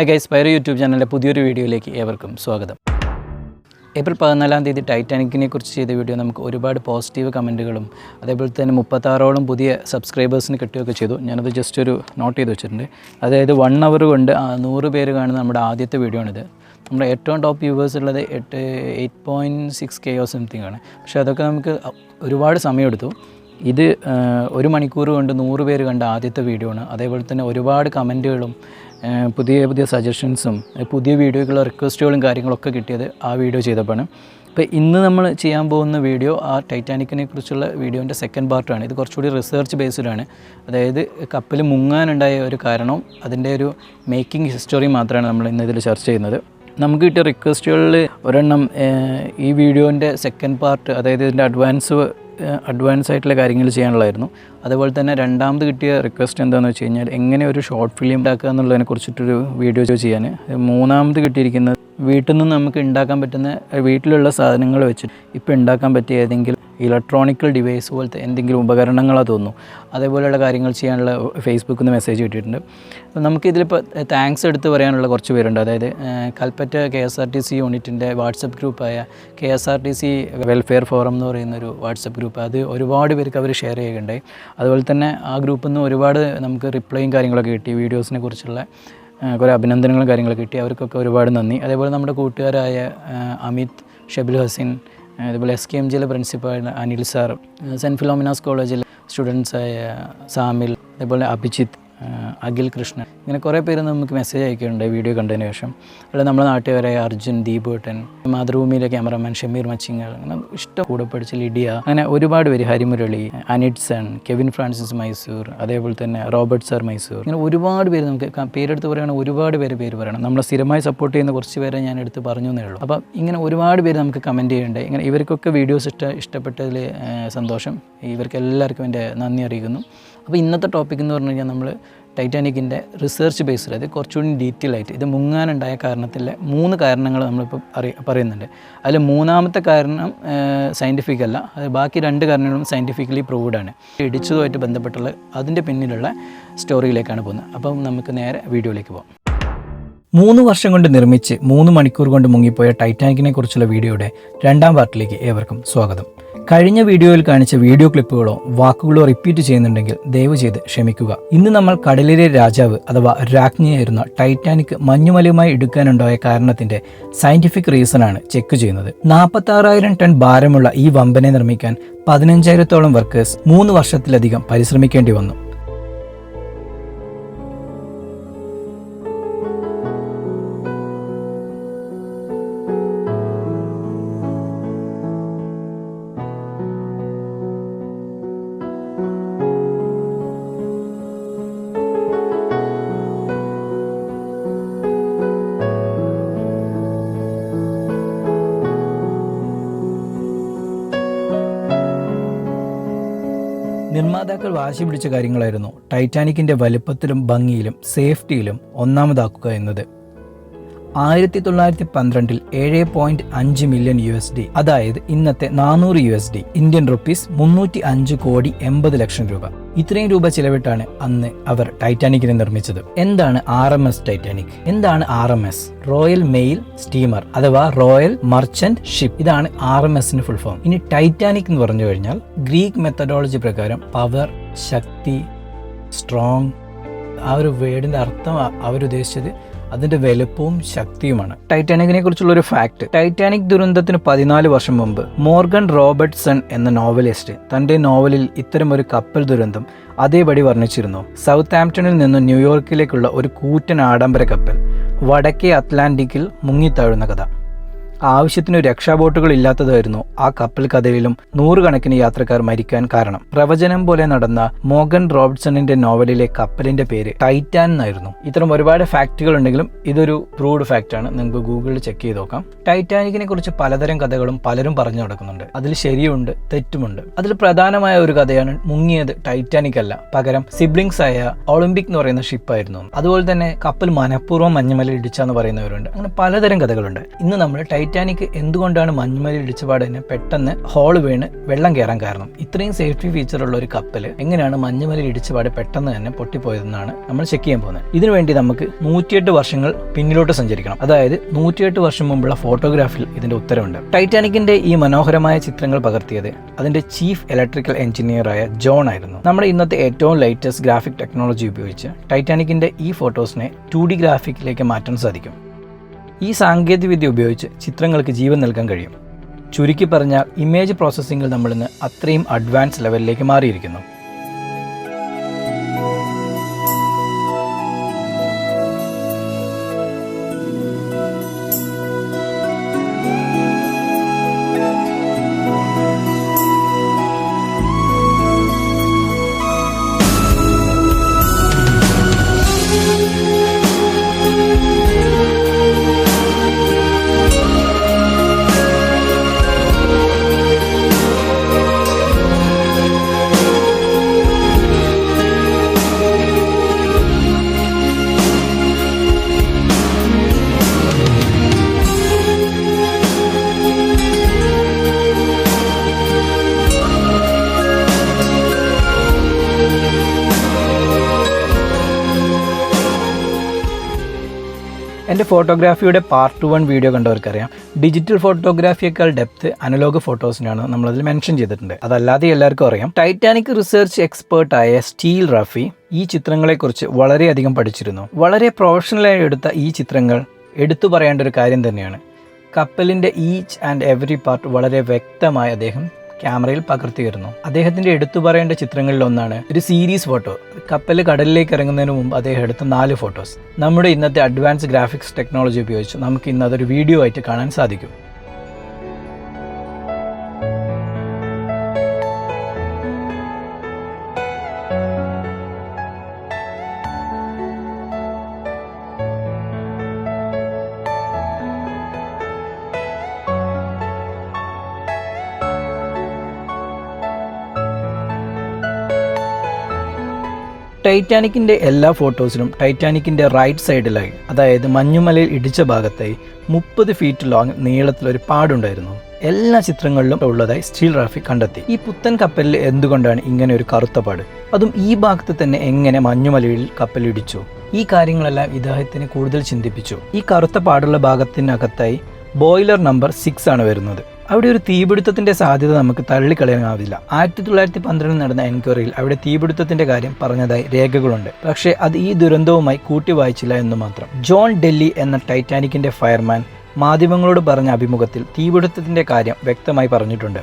Hi guys, Spyro YouTube ചാനലിലെ പുതിയൊരു വീഡിയോയിലേക്ക് ഏവർക്കും സ്വാഗതം. ഏപ്രിൽ 14-ാം തീയതി ടൈറ്റാനിക്കിനെ കുറിച്ച് ചെയ്ത വീഡിയോ നമുക്ക് ഒരുപാട് പോസിറ്റീവ് കമൻറ്റുകളും അതേപോലെ തന്നെ 36ഓളം പുതിയ സബ്സ്ക്രൈബേഴ്സിന് കിട്ടുകയൊക്കെ ചെയ്തു. ഞാനത് ജസ്റ്റ് ഒരു നോട്ട് ചെയ്ത് വെച്ചിട്ടുണ്ട്. അതായത് 1 അവർ കൊണ്ട് 100 പേര് കാണുന്ന നമ്മുടെ ആദ്യത്തെ വീഡിയോ ആണിത്. നമ്മുടെ ഏറ്റവും ടോപ്പ് വ്യൂവേഴ്സ് ഉള്ളത് 8.6K സംതിങ് ആണ്. പക്ഷേ അതൊക്കെ നമുക്ക് ഒരുപാട് സമയമെടുത്തു. ഇത് 1 മണിക്കൂർ കൊണ്ട് 100 പേര് കണ്ട ആദ്യത്തെ വീഡിയോ ആണ്. അതേപോലെ തന്നെ ഒരുപാട് കമൻറ്റുകളും പുതിയ സജഷൻസും പുതിയ വീഡിയോക്കുള്ള റിക്വസ്റ്റുകളും കാര്യങ്ങളൊക്കെ കിട്ടിയത് ആ വീഡിയോ ചെയ്തപ്പോഴാണ്. ഇപ്പോൾ ഇന്ന് നമ്മൾ ചെയ്യാൻ പോകുന്ന വീഡിയോ ആ ടൈറ്റാനിക്കിനെ കുറിച്ചുള്ള വീഡിയോൻ്റെ സെക്കൻഡ് പാർട്ടാണ്. ഇത് കുറച്ചുകൂടി റിസർച്ച് ബേസ്ഡാണ്. അതായത് കപ്പൽ മുങ്ങാനുണ്ടായ ഒരു കാരണവും അതിൻ്റെ ഒരു മേക്കിംഗ് ഹിസ്റ്ററി മാത്രമാണ് നമ്മൾ ഇന്ന് ഇതിൽ ചർച്ച ചെയ്യുന്നത്. നമുക്ക് കിട്ടിയ റിക്വസ്റ്റുകളിൽ ഒരെണ്ണം ഈ വീഡിയോൻ്റെ സെക്കൻഡ് പാർട്ട്, അതായത് ഇതിൻ്റെ അഡ്വാൻസ് ആയിട്ടുള്ള കാര്യങ്ങൾ ചെയ്യാനുള്ളതായിരുന്നു. അതുപോലെ തന്നെ രണ്ടാമത് കിട്ടിയ റിക്വസ്റ്റ് എന്താണെന്ന് വെച്ച് കഴിഞ്ഞാൽ എങ്ങനെ ഒരു ഷോർട്ട് ഫിലിം ഉണ്ടാക്കുക എന്നുള്ളതിനെ കുറിച്ചിട്ടൊരു വീഡിയോ ചെയ്യാൻ. മൂന്നാമത് കിട്ടിയിരിക്കുന്നത് വീട്ടിൽ നിന്ന് നമുക്ക് ഉണ്ടാക്കാൻ പറ്റുന്ന വീട്ടിലുള്ള സാധനങ്ങൾ വെച്ചിട്ട് ഇപ്പോൾ ഉണ്ടാക്കാൻ പറ്റിയ ഏതെങ്കിലും ഇലക്ട്രോണിക്കൽ ഡിവൈസ് പോലത്തെ എന്തെങ്കിലും ഉപകരണങ്ങളാണ് തോന്നുന്നു, അതേപോലെയുള്ള കാര്യങ്ങൾ ചെയ്യാനുള്ള ഫേസ്ബുക്കിൽ നിന്ന് മെസ്സേജ് കിട്ടിയിട്ടുണ്ട്. നമുക്കിതിലിപ്പോൾ താങ്ക്സ് എടുത്ത് പറയാനുള്ള കുറച്ച് പേരുണ്ട്. അതായത് കൽപ്പറ്റ KSRTC യൂണിറ്റിൻ്റെ വാട്സപ്പ് ഗ്രൂപ്പായ KSRTC വെൽഫെയർ ഫോറം എന്ന് പറയുന്നൊരു വാട്സപ്പ് ഗ്രൂപ്പ്, അത് ഒരുപാട് പേർക്ക് അവർ ഷെയർ ചെയ്യുകയുണ്ടായി. അതുപോലെ തന്നെ ആ ഗ്രൂപ്പിൽ നിന്ന് ഒരുപാട് നമുക്ക് റിപ്ലൈയും കാര്യങ്ങളൊക്കെ കിട്ടി. വീഡിയോസിനെ കുറിച്ചുള്ള കുറേ അഭിനന്ദനങ്ങളും കാര്യങ്ങളൊക്കെ കിട്ടി. അവർക്കൊക്കെ ഒരുപാട് നന്ദി. അതേപോലെ നമ്മുടെ കൂട്ടുകാരായ അമിത്, ഷബിൽ ഹസീൻ, അതുപോലെ SKMGയിലെ principal Anil sir, saint Philomena's കോളേജിലെ സ്റ്റുഡൻസായ സാമിൽ, അതേപോലെ അഭിജിത്ത്, അഖിൽ കൃഷ്ണൻ, ഇങ്ങനെ കുറേ പേര് നമുക്ക് മെസ്സേജ് അയക്കുന്നുണ്ടായി വീഡിയോ കണ്ടതിന് ശേഷം. അതുപോലെ നമ്മുടെ നാട്ടുകാരായ അർജുൻ, ദീപേട്ടൻ, മാതൃഭൂമിയിലെ ക്യാമറമാൻ ഷമീർ മച്ചിങ്ങൽ, അങ്ങനെ ഇഷ്ടം കൂടെ പഠിച്ച ലിഡിയ, അങ്ങനെ ഒരുപാട് പേര്, ഹരിമുരളി, അനിറ്റ്സൺ, കെവിൻ ഫ്രാൻസിസ് മൈസൂർ, അതേപോലെ തന്നെ റോബർട്ട് സാർ മൈസൂർ, ഇങ്ങനെ ഒരുപാട് പേര് നമുക്ക് പേരെടുത്ത് പറയുകയാണെങ്കിൽ ഒരുപാട് പേര് പറയണം. നമ്മളെ സ്ഥിരമായി സപ്പോർട്ട് ചെയ്യുന്ന കുറച്ച് പേരെ ഞാൻ എടുത്ത് പറഞ്ഞു എന്നേ ഉള്ളൂ. അപ്പം ഇങ്ങനെ ഒരുപാട് പേര് നമുക്ക് കമൻറ്റ് ചെയ്യേണ്ടത്. ഇങ്ങനെ ഇവർക്കൊക്കെ വീഡിയോസ് ഇഷ്ടപ്പെട്ടതിൽ സന്തോഷം. ഇവർക്ക് എല്ലാവർക്കും എൻ്റെ നന്ദി അറിയിക്കുന്നു. അപ്പോൾ ഇന്നത്തെ ടോപ്പിക് എന്ന് പറഞ്ഞു കഴിഞ്ഞാൽ നമ്മൾ ടൈറ്റാനിക്കിൻ്റെ റിസർച്ച് ബേസ്ഡ്, അത് കുറച്ചുകൂടി ഡീറ്റെയിൽ ആയിട്ട് ഇത് മുങ്ങാനുണ്ടായ കാരണത്തിലെ 3 കാരണങ്ങൾ നമ്മളിപ്പോൾ പറയുന്നുണ്ട്. അതിൽ 3ാമത്തെ കാരണം സയൻറ്റിഫിക് അല്ല, അത് ബാക്കി 2 കാരണങ്ങളും സയൻറ്റിഫിക്കലി പ്രൂവ്ഡാണ്. ഇടിച്ചതുമായിട്ട് ബന്ധപ്പെട്ടുള്ള അതിൻ്റെ പിന്നിലുള്ള സ്റ്റോറിയിലേക്കാണ് പോകുന്നത്. അപ്പം നമുക്ക് നേരെ വീഡിയോയിലേക്ക് പോകാം. 3 വർഷം കൊണ്ട് നിർമ്മിച്ച് 3 മണിക്കൂർ കൊണ്ട് മുങ്ങിപ്പോയ ടൈറ്റാനിക്കിനെ കുറിച്ചുള്ള വീഡിയോയുടെ 2ാം പാർട്ടിലേക്ക് ഏവർക്കും സ്വാഗതം. കഴിഞ്ഞ വീഡിയോയിൽ കാണിച്ച വീഡിയോ ക്ലിപ്പുകളോ വാക്കുകളോ റിപ്പീറ്റ് ചെയ്യുന്നുണ്ടെങ്കിൽ ദയവ് ചെയ്ത് ക്ഷമിക്കുക. ഇന്ന് നമ്മൾ കടലിലെ രാജാവ് അഥവാ രാജ്ഞിയായിരുന്ന ടൈറ്റാനിക് മഞ്ഞുമലയുമായി എടുക്കാനുണ്ടായ കാരണത്തിന്റെ സയന്റിഫിക് റീസണാണ് ചെക്ക് ചെയ്യുന്നത്. 46,000 ടൺ ഭാരമുള്ള ഈ വമ്പനെ നിർമ്മിക്കാൻ 15,000-ഓളം വർക്കേഴ്സ് 3 വർഷത്തിലധികം പരിശ്രമിക്കേണ്ടി വന്നു. നിർമ്മാതാക്കൾ വാശി പിടിച്ച കാര്യങ്ങളായിരുന്നു ടൈറ്റാനിക്കിന്റെ വലുപ്പത്തിലും ഭംഗിയിലും സേഫ്റ്റിയിലും ഒന്നാമതാക്കുക എന്നത്. 1912 $7.5 മില്യൺ അതായത് ഇന്നത്തെ $400 ഇന്ത്യൻ റുപ്പീസ് 305,80,00,000 രൂപ. ഇത്രയും രൂപ ചിലവിട്ടാണ് അന്ന് അവർ ടൈറ്റാനിക്കിനെ നിർമ്മിച്ചത്. എന്താണ് RMS ടൈറ്റാനിക്? എന്താണ് RMS? റോയൽ മെയിൽ സ്റ്റീമർ അഥവാ റോയൽ മർച്ചന്റ് ഷിപ്പ്. ഇതാണ് RMSന്റെ ഫുൾ ഫോം. ഇനി ടൈറ്റാനിക് എന്ന് പറഞ്ഞു കഴിഞ്ഞാൽ ഗ്രീക്ക് മെത്തഡോളജി പ്രകാരം പവർ, ശക്തി, സ്ട്രോങ്, ആ ഒരു വേർഡിന്റെ അർത്ഥം അവരുദ്ദേശിച്ചത് അതിന്റെ വലുപ്പവും ശക്തിയുമാണ്. ടൈറ്റാനിക്കിനെ കുറിച്ചുള്ള ഒരു ഫാക്ട്: ടൈറ്റാനിക് ദുരന്തത്തിന് 14 വർഷം മുമ്പ് മോർഗൻ റോബർട്ട്സൺ എന്ന നോവലിസ്റ്റ് തന്റെ നോവലിൽ ഇത്തരമൊരു കപ്പൽ ദുരന്തം അതേപടി വർണ്ണിച്ചിരുന്നു. സൗത്താംപ്ടണിൽ നിന്ന് ന്യൂയോർക്കിലേക്കുള്ള ഒരു കൂറ്റൻ ആഡംബര കപ്പൽ വടക്കേ അറ്റ്ലാന്റിക്കിൽ മുങ്ങിത്താഴുന്ന കഥ. ആവശ്യത്തിന് രക്ഷാബോട്ടുകൾ ഇല്ലാത്തതായിരുന്നു ആ കപ്പൽ കഥയിലും 100 കണക്കിന് യാത്രക്കാർ മരിക്കാൻ കാരണം. പ്രവചനം പോലെ നടന്ന മോർഗൻ റോബർട്ട്സണിന്റെ നോവലിലെ കപ്പലിന്റെ പേര് ടൈറ്റാൻ എന്നായിരുന്നു. ഇത്തരം ഒരുപാട് ഫാക്റ്റുകൾ ഉണ്ടെങ്കിലും ഇതൊരു പ്രൂവ്ഡ് ഫാക്റ്റ് ആണ്. നിങ്ങൾക്ക് ഗൂഗിളിൽ ചെക്ക് ചെയ്ത് നോക്കാം. ടൈറ്റാനിക്കിനെ കുറിച്ച് പലതരം കഥകളും പലരും പറഞ്ഞു നടക്കുന്നുണ്ട്. അതിൽ ശരിയുണ്ട്, തെറ്റുമുണ്ട്. അതിൽ പ്രധാനമായ ഒരു കഥയാണ് മുങ്ങിയത് ടൈറ്റാനിക് അല്ല, പകരം സിബ്ലിങ്സ് ആയ ഒളിമ്പിക് എന്ന് പറയുന്ന ഷിപ്പായിരുന്നു. അതുപോലെ തന്നെ കപ്പൽ മനഃപൂർവ്വം മഞ്ഞുമല ഇടിച്ചാന്ന് പറയുന്നവരുണ്ട്. അങ്ങനെ പലതരം കഥകളുണ്ട്. ഇന്ന് നമ്മൾ ടൈറ്റാനിക് എന്തുകൊണ്ടാണ് മഞ്ഞുമലയിൽ ഇടിച്ചപാട് തന്നെ പെട്ടെന്ന് ഹോൾ വീണ് വെള്ളം കയറാൻ കാരണം? ഇത്രയും സേഫ്റ്റി ഫീച്ചറുള്ള ഒരു കപ്പൽ എങ്ങനെയാണ് മഞ്ഞുമലയിൽ ഇടിച്ചപാട് പെട്ടെന്ന് തന്നെ പൊട്ടിപ്പോയതെന്നാണ് നമ്മൾ ചെക്ക് ചെയ്യാൻ പോകുന്നത്. ഇതിനുവേണ്ടി നമുക്ക് 108 വർഷങ്ങൾ പിന്നിലോട്ട് സഞ്ചരിക്കണം. അതായത് 108 വർഷം മുമ്പുള്ള ഫോട്ടോഗ്രാഫിൽ ഇതിന്റെ ഉത്തരവുണ്ട്. ടൈറ്റാനിക്കിന്റെ ഈ മനോഹരമായ ചിത്രങ്ങൾ പകർത്തിയത് അതിന്റെ ചീഫ് ഇലക്ട്രിക്കൽ എഞ്ചിനീയറായ ജോൺ ആയിരുന്നു. നമ്മുടെ ഇന്നത്തെ ഏറ്റവും ലേറ്റസ്റ്റ് ഗ്രാഫിക് ടെക്നോളജി ഉപയോഗിച്ച് ടൈറ്റാനിക്കിന്റെ ഈ ഫോട്ടോസിനെ 2D ഗ്രാഫിക്കിലേക്ക് മാറ്റാൻ സാധിക്കും. ഈ സാങ്കേതികവിദ്യ ഉപയോഗിച്ച് ചിത്രങ്ങൾക്ക് ജീവൻ നൽകാൻ കഴിയും. ചുരുക്കി പറഞ്ഞാൽ ഇമേജ് പ്രോസസ്സിംഗിൽ നമ്മളിന്ന് അത്രയും അഡ്വാൻസ് ലെവലിലേക്ക് മാറിയിരിക്കുന്നു. എൻ്റെ ഫോട്ടോഗ്രാഫിയുടെ പാർട്ട് 1 വീഡിയോ കണ്ടവർക്കറിയാം, ഡിജിറ്റൽ ഫോട്ടോഗ്രാഫിയേക്കാൾ ഡെപ്ത് അനലോഗ് ഫോട്ടോസിനാണ് നമ്മളതിൽ മെൻഷൻ ചെയ്തിട്ടുണ്ട്. അതല്ലാതെ എല്ലാവർക്കും അറിയാം, ടൈറ്റാനിക് റിസർച്ച് എക്സ്പേർട്ടായ സ്റ്റീൽ റഫി ഈ ചിത്രങ്ങളെക്കുറിച്ച് വളരെയധികം പഠിച്ചിരുന്നു. വളരെ പ്രൊഫഷണലായി എടുത്ത ഈ ചിത്രങ്ങൾ എടുത്തു പറയേണ്ട ഒരു കാര്യം തന്നെയാണ്. കപ്പലിൻ്റെ ഈച്ച് ആൻഡ് എവറി പാർട്ട് വളരെ വ്യക്തമായി അദ്ദേഹം ക്യാമറയിൽ പകർത്തി വരുന്നു. അദ്ദേഹത്തിൻ്റെ എടുത്തു പറയേണ്ട ചിത്രങ്ങളിൽ ഒന്നാണ് ഒരു സീരീസ് ഫോട്ടോ. കപ്പൽ കടലിലേക്ക് ഇറങ്ങുന്നതിന് മുമ്പ് അദ്ദേഹം എടുത്ത 4 ഫോട്ടോസ്. നമ്മുടെ ഇന്നത്തെ അഡ്വാൻസ് ഗ്രാഫിക്സ് ടെക്നോളജി ഉപയോഗിച്ച് നമുക്ക് ഇന്ന് അതൊരു വീഡിയോ ആയിട്ട് കാണാൻ സാധിക്കും. ടൈറ്റാനിക്കിൻ്റെ എല്ലാ ഫോട്ടോസിലും ടൈറ്റാനിക്കിൻ്റെ റൈറ്റ് സൈഡിലായി, അതായത് മഞ്ഞുമലയിൽ ഇടിച്ച ഭാഗത്തായി 30 ഫീറ്റ് ലോങ് നീളത്തിലൊരു പാടുണ്ടായിരുന്നു. എല്ലാ ചിത്രങ്ങളിലും ഉള്ളതായി സ്റ്റീൽ റഫി കണ്ടെത്തി. ഈ പുത്തൻ കപ്പലിൽ എന്തുകൊണ്ടാണ് ഇങ്ങനെ ഒരു കറുത്ത പാട്? അതും ഈ ഭാഗത്ത് തന്നെ എങ്ങനെ മഞ്ഞുമലയിൽ കപ്പൽ ഇടിച്ചു? ഈ കാര്യങ്ങളെല്ലാം ഇദ്ദേഹത്തിന് കൂടുതൽ ചിന്തിപ്പിച്ചു. ഈ കറുത്ത പാടുള്ള ഭാഗത്തിനകത്തായി ബോയിലർ നമ്പർ 6 ആണ് വരുന്നത്. അവിടെ ഒരു തീപിടുത്തത്തിന്റെ സാധ്യത നമുക്ക് തള്ളിക്കളയാനാവില്ല. 1912 നടന്ന എൻക്വയറിയിൽ അവിടെ തീപിടുത്തത്തിന്റെ കാര്യം പറഞ്ഞതായി രേഖകളുണ്ട്. പക്ഷേ അത് ഈ ദുരന്തവുമായി കൂട്ടി വായിച്ചില്ല എന്ന് മാത്രം. ജോൺ ഡെല്ലി എന്ന ടൈറ്റാനിക്കിന്റെ ഫയർമാൻ മാധ്യമങ്ങളോട് പറഞ്ഞ അഭിമുഖത്തിൽ തീപിടുത്തത്തിന്റെ കാര്യം വ്യക്തമായി പറഞ്ഞിട്ടുണ്ട്.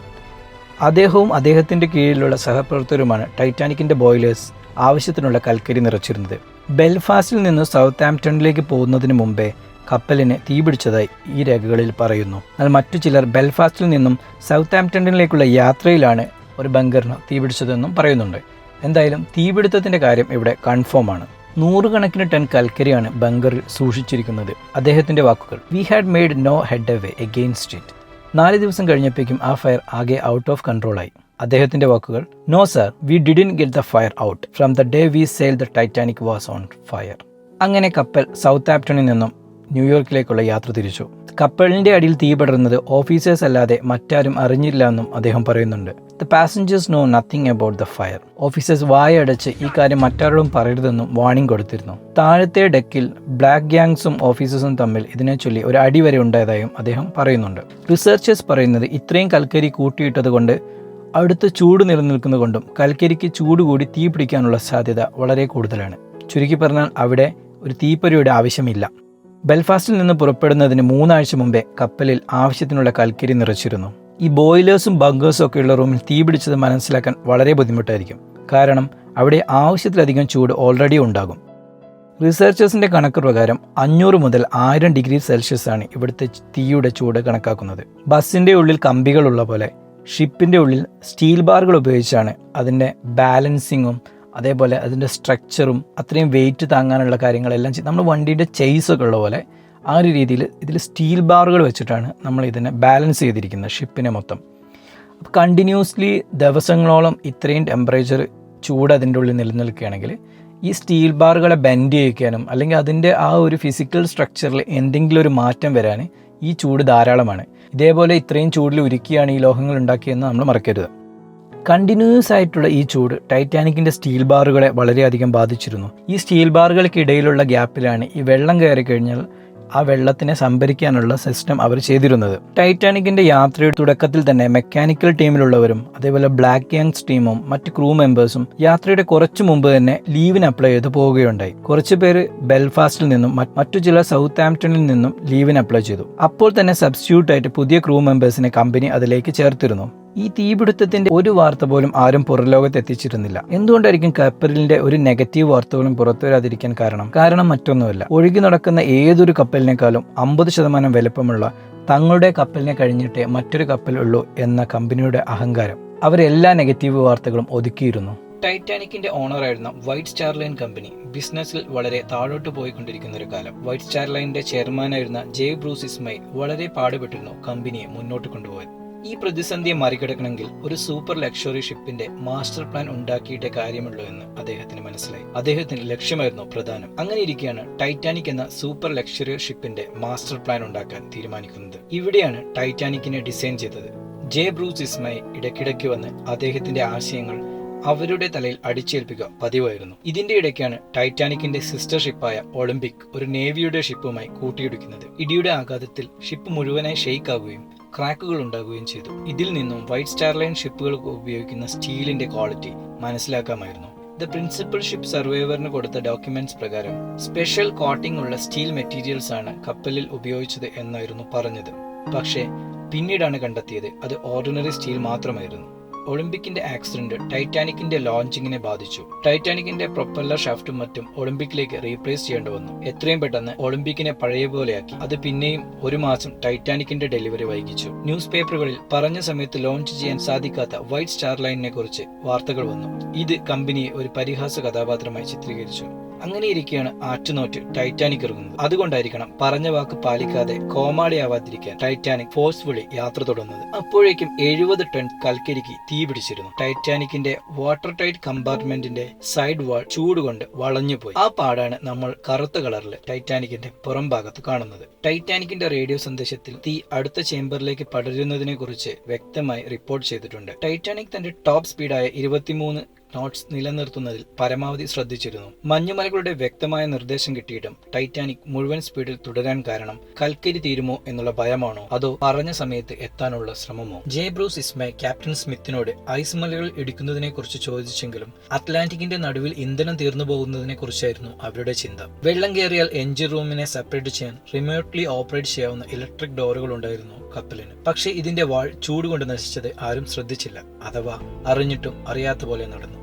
അദ്ദേഹവും അദ്ദേഹത്തിന്റെ കീഴിലുള്ള സഹപ്രവർത്തകരുമാണ് ടൈറ്റാനിക്കിന്റെ ബോയിലേഴ്സ് ആവശ്യത്തിനുള്ള കൽക്കരി നിറച്ചിരുന്നത്. ബെൽഫാസ്റ്റിൽ നിന്ന് സൗത്താംപ്ടണിലേക്ക് പോകുന്നതിന് മുമ്പേ കപ്പലിന് തീപിടിച്ചതായി ഈ രേഖകളിൽ പറയുന്നു. എന്നാൽ മറ്റു ചിലർ ബെൽഫാസ്റ്റിൽ നിന്നും സൗത്താംപ്ടണിലേക്കുള്ള യാത്രയിലാണ് ഒരു ബങ്കറിന് തീപിടിച്ചതെന്നും പറയുന്നുണ്ട്. എന്തായാലും തീപിടുത്തത്തിന്റെ കാര്യം ഇവിടെ കൺഫേം ആണ്. 100 കണക്കിന് ടൺ കൽക്കരിയാണ് ബങ്കറിൽ സൂക്ഷിച്ചിരിക്കുന്നത്. അദ്ദേഹത്തിന്റെ വാക്കുകൾ: "we had made no headway against it." 4 ദിവസം കഴിഞ്ഞപ്പോഴേക്കും ആ ഫയർ ആകെ ഔട്ട് ഓഫ് കൺട്രോൾ ആയി. അദ്ദേഹത്തിന്റെ വാക്കുകൾ: "no sir, we didn't get the fire out. From the day we sailed the Titanic was on fire." അങ്ങനെ കപ്പൽ സൗത്താംപ്ടണിൽ നിന്നും ന്യൂയോർക്കിലേക്കുള്ള യാത്ര തിരിച്ചു. കപ്പലിന്റെ അടിയിൽ തീ പടർന്നത് ഓഫീസേഴ്സ് അല്ലാതെ മറ്റാരും അറിഞ്ഞില്ല എന്നും അദ്ദേഹം പറയുന്നുണ്ട്. The passengers know nothing about the fire. Officers വായടച്ച് ഈ കാര്യം മറ്റാരോടും പറയരുതെന്നും വാർണിംഗ് കൊടുത്തിരുന്നു. താഴത്തെ ഡെക്കിൽ ബ്ലാക്ക് ഗ്യാങ്സും ഓഫീസേഴ്സും തമ്മിൽ ഇതിനെ ചൊല്ലി ഒരു അടി വരെ ഉണ്ടായതായും അദ്ദേഹം പറയുന്നുണ്ട്. റിസർച്ചേഴ്സ് പറയുന്നത് ഇത്രയും കൽക്കരി കൂട്ടിയിട്ടത് കൊണ്ട് അടുത്ത് ചൂട് നിലനിൽക്കുന്നതുകൊണ്ടും കൽക്കരിക്ക് ചൂട് കൂടി തീ പിടിക്കാനുള്ള സാധ്യത വളരെ കൂടുതലാണ്. ചുരുക്കി പറഞ്ഞാൽ അവിടെ ഒരു തീപ്പൊരിയുടെ ആവശ്യമില്ല. ബെൽഫാസ്റ്റിൽ നിന്ന് പുറപ്പെടുന്നതിന് 3 ആഴ്ച മുമ്പേ കപ്പലിൽ ആവശ്യത്തിനുള്ള കൽക്കരി നിറച്ചിരുന്നു. ഈ ബോയിലേഴ്സും ബങ്കേഴ്സും ഒക്കെയുള്ള റൂമിൽ തീപിടിച്ചത് മനസ്സിലാക്കാൻ വളരെ ബുദ്ധിമുട്ടായിരിക്കും. കാരണം അവിടെ ആവശ്യത്തിലധികം ചൂട് ഓൾറെഡി ഉണ്ടാകും. റിസർച്ചേഴ്സിൻ്റെ കണക്ക് പ്രകാരം 500 മുതൽ 1000 ഡിഗ്രി സെൽഷ്യസ് ആണ് ഇവിടുത്തെ തീയുടെ ചൂട് കണക്കാക്കുന്നത്. ബസ്സിൻ്റെ ഉള്ളിൽ കമ്പികളുള്ള പോലെ ഷിപ്പിൻ്റെ ഉള്ളിൽ സ്റ്റീൽ ബാറുകൾ ഉപയോഗിച്ചാണ് അതിൻ്റെ ബാലൻസിങ്ങും അതേപോലെ അതിൻ്റെ സ്ട്രക്ചറും അത്രയും വെയിറ്റ് താങ്ങാനുള്ള കാര്യങ്ങളെല്ലാം നമ്മൾ വണ്ടിയുടെ ചെയ്സൊക്കെ ഉള്ള പോലെ ആ ഒരു രീതിയിൽ ഇതിൽ സ്റ്റീൽ ബാറുകൾ വെച്ചിട്ടാണ് നമ്മൾ ഇതിനെ ബാലൻസ് ചെയ്തിരിക്കുന്നത് ഷിപ്പിനെ മൊത്തം. അപ്പോൾ കണ്ടിന്യൂസ്ലി ദിവസങ്ങളോളം ഇത്രയും ടെമ്പറേച്ചർ ചൂട് അതിൻ്റെ ഉള്ളിൽ നിലനിൽക്കുകയാണെങ്കിൽ ഈ സ്റ്റീൽ ബാറുകളെ ബെൻഡ് ചെയ്യിക്കാനും അല്ലെങ്കിൽ അതിൻ്റെ ആ ഒരു ഫിസിക്കൽ സ്ട്രക്ചറിൽ എന്തെങ്കിലും ഒരു മാറ്റം വരാൻ ഈ ചൂട് ധാരാളമാണ്. ഇതേപോലെ ഇത്രയും ചൂടിൽ ഉരുക്കിയാണ് ഈ ലോഹങ്ങൾ ഉണ്ടാക്കിയെന്ന് നമ്മൾ മറക്കരുത്. കണ്ടിന്യൂസ് ആയിട്ടുള്ള ഈ ചൂട് ടൈറ്റാനിക്കിൻ്റെ സ്റ്റീൽ ബാറുകളെ വളരെയധികം ബാധിച്ചിരുന്നു. ഈ സ്റ്റീൽ ബാറുകൾക്കിടയിലുള്ള ഗ്യാപ്പിലാണ് ഈ വെള്ളം കയറി കഴിഞ്ഞാൽ ആ വെള്ളത്തിനെ സംഭരിക്കാനുള്ള സിസ്റ്റം അവർ ചെയ്തിരുന്നത്. ടൈറ്റാനിക്കിൻ്റെ യാത്രയുടെ തുടക്കത്തിൽ തന്നെ മെക്കാനിക്കൽ ടീമിലുള്ളവരും അതേപോലെ ബ്ലാക്ക് യങ്സ് ടീമും മറ്റ് ക്രൂ മെമ്പേഴ്സും യാത്രയുടെ കുറച്ചു മുമ്പ് തന്നെ ലീവിന് അപ്ലൈ ചെയ്ത് പോവുകയുണ്ടായി. കുറച്ചു പേര് ബെൽഫാസ്റ്റിൽ നിന്നും മറ്റു ചില സൗത്ത് ആംപ്ടണിൽ നിന്നും ലീവിന് അപ്ലൈ ചെയ്തു. അപ്പോൾ തന്നെ സബ്സ്റ്റിറ്റ്യൂട്ടായിട്ട് പുതിയ ക്രൂ മെമ്പേഴ്സിനെ കമ്പനി അതിലേക്ക് ചേർത്തിരുന്നു. ഈ തീപിടുത്തത്തിന്റെ ഒരു വാർത്ത പോലും ആരും പുറലോകത്ത് എത്തിച്ചിരുന്നില്ല. എന്തുകൊണ്ടായിരിക്കും കപ്പലിന്റെ ഒരു നെഗറ്റീവ് വാർത്തകളും പുറത്തു വരാതിരിക്കാൻ കാരണം മറ്റൊന്നുമല്ല. ഒഴുകി നടക്കുന്ന ഏതൊരു കപ്പലിനേക്കാളും 50% വലുപ്പമുള്ള തങ്ങളുടെ കപ്പലിനെ കഴിഞ്ഞിട്ടേ മറ്റൊരു കപ്പൽ ഉള്ളൂ എന്ന കമ്പനിയുടെ അഹങ്കാരം അവരെല്ലാ നെഗറ്റീവ് വാർത്തകളും ഒതുക്കിയിരുന്നു. ടൈറ്റാനിക്കിന്റെ ഓണറായിരുന്ന വൈറ്റ് സ്റ്റാർ ലൈൻ കമ്പനി ബിസിനസ്സിൽ വളരെ താഴോട്ട് പോയിക്കൊണ്ടിരിക്കുന്ന ഒരു കാലം. വൈറ്റ് സ്റ്റാർ ലൈനിന്റെ ചെയർമാനായിരുന്ന ജെ ബ്രൂസ് ഇസ്മൈ വളരെ പാടുപെട്ടിരുന്നു കമ്പനിയെ മുന്നോട്ട് കൊണ്ടുപോയത്. ഈ പ്രതിസന്ധിയെ മറികടക്കണമെങ്കിൽ ഒരു സൂപ്പർ ലക്ഷറി ഷിപ്പിന്റെ മാസ്റ്റർ പ്ലാൻ ഉണ്ടാക്കിയിട്ടേ കാര്യമുള്ളൂ എന്ന് അദ്ദേഹത്തിന് മനസ്സിലായി. അദ്ദേഹത്തിന് ലക്ഷ്യമായിരുന്നു പ്രധാനം. അങ്ങനെ ഇരിക്കെയാണ് ടൈറ്റാനിക് എന്ന സൂപ്പർ ലക്ഷറി ഷിപ്പിന്റെ മാസ്റ്റർ പ്ലാൻ ഉണ്ടാക്കാൻ തീരുമാനിക്കുന്നത്. ഇവിടെയാണ് ടൈറ്റാനിക്കിനെ ഡിസൈൻ ചെയ്തത്. ജെ ബ്രൂസ് ഇസ്മൈ ഇടയ്ക്കിടയ്ക്ക് വന്ന് അദ്ദേഹത്തിന്റെ ആശയങ്ങൾ അവരുടെ തലയിൽ അടിച്ചേൽപ്പിക്കുക പതിവായിരുന്നു. ഇതിന്റെ ഇടയ്ക്കാണ് ടൈറ്റാനിക്കിന്റെ സിസ്റ്റർ ഷിപ്പായ ഒളിമ്പിക് ഒരു നേവിയുടെ ഷിപ്പുമായി കൂട്ടിയിടിക്കുന്നത്. ഇടിയുടെ ആഘാതത്തിൽ ഷിപ്പ് മുഴുവനായി ഷെയ്ക്ക് ആകുകയും ക്രാക്കുകൾ ഉണ്ടാകുകയും ചെയ്തു. ഇതിൽ നിന്നും വൈറ്റ് സ്റ്റാർ ലൈൻ ഷിപ്പുകൾക്ക് ഉപയോഗിക്കുന്ന സ്റ്റീലിന്റെ ക്വാളിറ്റി മനസ്സിലാക്കാമായിരുന്നു. ദ പ്രിൻസിപ്പൽ ഷിപ്പ് സർവൈവറിന് കൊടുത്ത ഡോക്യുമെന്റ്സ് പ്രകാരം സ്പെഷ്യൽ കോട്ടിംഗ് ഉള്ള സ്റ്റീൽ മെറ്റീരിയൽസ് ആണ് കപ്പലിൽ ഉപയോഗിച്ചത് എന്നായിരുന്നു പറഞ്ഞത്. പക്ഷേ പിന്നീടാണ് കണ്ടെത്തിയത് അത് ഓർഡിനറി സ്റ്റീൽ മാത്രമായിരുന്നു. ഒളിമ്പിക്കിന്റെ ആക്സിഡന്റ് ടൈറ്റാനിക്കിന്റെ ലോഞ്ചിങ്ങിനെ ബാധിച്ചു. ടൈറ്റാനിക്കിന്റെ പ്രൊപ്പല്ലർ ഷാഫ്റ്റും മറ്റും ഒളിമ്പിക്കിലേക്ക് റീപ്ലേസ് ചെയ്യേണ്ടി വന്നു. എത്രയും പെട്ടെന്ന് ഒളിമ്പിക്കിനെ പഴയ പോലെയാക്കി. അത് പിന്നെയും 1 മാസം ടൈറ്റാനിക്കിന്റെ ഡെലിവറി വൈകിച്ചു. ന്യൂസ് പേപ്പറുകളിൽ പറഞ്ഞ സമയത്ത് ലോഞ്ച് ചെയ്യാൻ സാധിക്കാത്ത വൈറ്റ് സ്റ്റാർ ലൈനിനെ കുറിച്ച് വാർത്തകൾ വന്നു. ഇത് കമ്പനിയെ ഒരു പരിഹാസ കഥാപാത്രമായി ചിത്രീകരിച്ചു. അങ്ങനെ ഇരിക്കെയാണ് ആറ്റുനോറ്റ് ടൈറ്റാനിക് ഇറങ്ങുന്നത്. അതുകൊണ്ടായിരിക്കണം പറഞ്ഞ വാക്ക് പാലിക്കാതെ കോമാളിയാവാതിരിക്കാൻ ടൈറ്റാനിക് ഫോഴ്സ്ഫുള്ളി യാത്ര തുടങ്ങുന്നത്. അപ്പോഴേക്കും 70 ടൺ കൽക്കരിക്ക് തീ പിടിച്ചിരുന്നു. ടൈറ്റാനിക്കിന്റെ വാട്ടർ ടൈറ്റ് കമ്പാർട്ട്മെന്റിന്റെ സൈഡ് വാൾ ചൂടുകൊണ്ട് വളഞ്ഞുപോയി. ആ പാടാണ് നമ്മൾ കറുത്ത കളറിൽ ടൈറ്റാനിക്കിന്റെ പുറം ഭാഗത്ത് കാണുന്നത്. ടൈറ്റാനിക്കിന്റെ റേഡിയോ സന്ദേശത്തിൽ തീ അടുത്ത ചേംബറിലേക്ക് പടരുന്നതിനെ കുറിച്ച് വ്യക്തമായി റിപ്പോർട്ട് ചെയ്തിട്ടുണ്ട്. ടൈറ്റാനിക് തന്റെ ടോപ്പ് സ്പീഡായ 23 നോട്ട്സ് നിലനിർത്തുന്നതിൽ പരമാവധി ശ്രദ്ധിച്ചിരുന്നു. മഞ്ഞുമലകളുടെ വ്യക്തമായ നിർദ്ദേശം കിട്ടിയിട്ടും ടൈറ്റാനിക് മുഴുവൻ സ്പീഡിൽ തുടരാൻ കാരണം കൽക്കരി തീരുമോ എന്നുള്ള ഭയമാണോ അതോ പറഞ്ഞ സമയത്ത് എത്താനുള്ള ശ്രമമോ? J Bruce is my captain സ്മിത്തിനോട് ice മലകൾ ഇടിക്കുന്നതിനെ കുറിച്ച് ചോദിച്ചെങ്കിലും അറ്റ്ലാന്റിക്കിന്റെ നടുവിൽ ഇന്ധനം തീർന്നു പോകുന്നതിനെ കുറിച്ചായിരുന്നു അവരുടെ ചിന്ത. വെള്ളം കയറിയാൽ എഞ്ചിൻ റൂമിനെ സെപ്പറേറ്റ് ചെയ്യാൻ റിമോട്ട്ലി ഓപ്പറേറ്റ് ചെയ്യാവുന്ന ഇലക്ട്രിക് ഡോറുകൾ ഉണ്ടായിരുന്നു കപ്പലിന്. പക്ഷേ ഇതിന്റെ വാൾ ചൂടുകൊണ്ട് നശിച്ചത് ആരും ശ്രദ്ധിച്ചില്ല, അഥവാ അറിഞ്ഞിട്ടും അറിയാത്ത പോലെ നടന്നു.